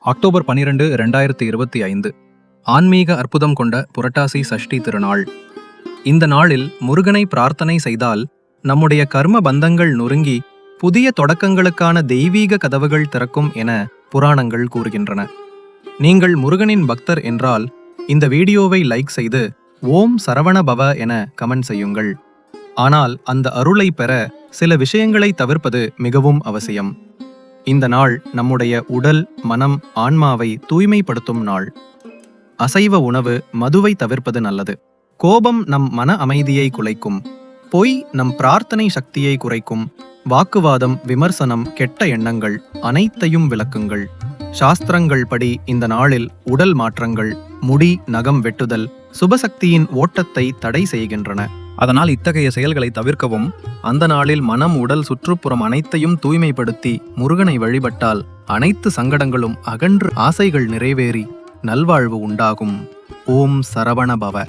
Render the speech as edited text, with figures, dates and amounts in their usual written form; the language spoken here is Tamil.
அக்டோபர் 12, 2025 ஆன்மீக அற்புதம் கொண்ட புரட்டாசி சஷ்டி திருநாள். இந்த நாளில் முருகனை பிரார்த்தனை செய்தால் நம்முடைய கர்ம பந்தங்கள் நொறுங்கி புதிய தொடக்கங்களுக்கான தெய்வீக கதவுகள் திறக்கும் என புராணங்கள் கூறுகின்றன. நீங்கள் முருகனின் பக்தர் என்றால் இந்த வீடியோவை லைக் செய்து ஓம் சரவண பவ என கமெண்ட் செய்யுங்கள். ஆனால் அந்த அருளை பெற சில விஷயங்களை தவிர்ப்பது மிகவும் அவசியம். இந்த நாள் நம்முடைய உடல், மனம், ஆன்மாவை தூய்மைப்படுத்தும் நாள். அசைவ உணவு, மதுவை தவிர்ப்பது நல்லது. கோபம் நம் மன அமைதியை குலைக்கும். பொய் நம் பிரார்த்தனை சக்தியை குறைக்கும். வாக்குவாதம், விமர்சனம், கெட்ட எண்ணங்கள் அனைத்தையும் விலக்குங்கள். சாஸ்திரங்கள் படி இந்த நாளில் உடல் மாற்றங்கள், முடி, நகம் வெட்டுதல் சுபசக்தியின் ஓட்டத்தை தடை செய்கின்றன. அதனால் இத்தகைய செயல்களை தவிர்க்கவும், அந்த நாளில் மனம், உடல், சுற்றுப்புறம் அனைத்தையும் தூய்மைப்படுத்தி முருகனை வழிபட்டால் அனைத்து சங்கடங்களும் அகன்று ஆசைகள் நிறைவேறி நல்வாழ்வு உண்டாகும். ஓம் சரவண பவ.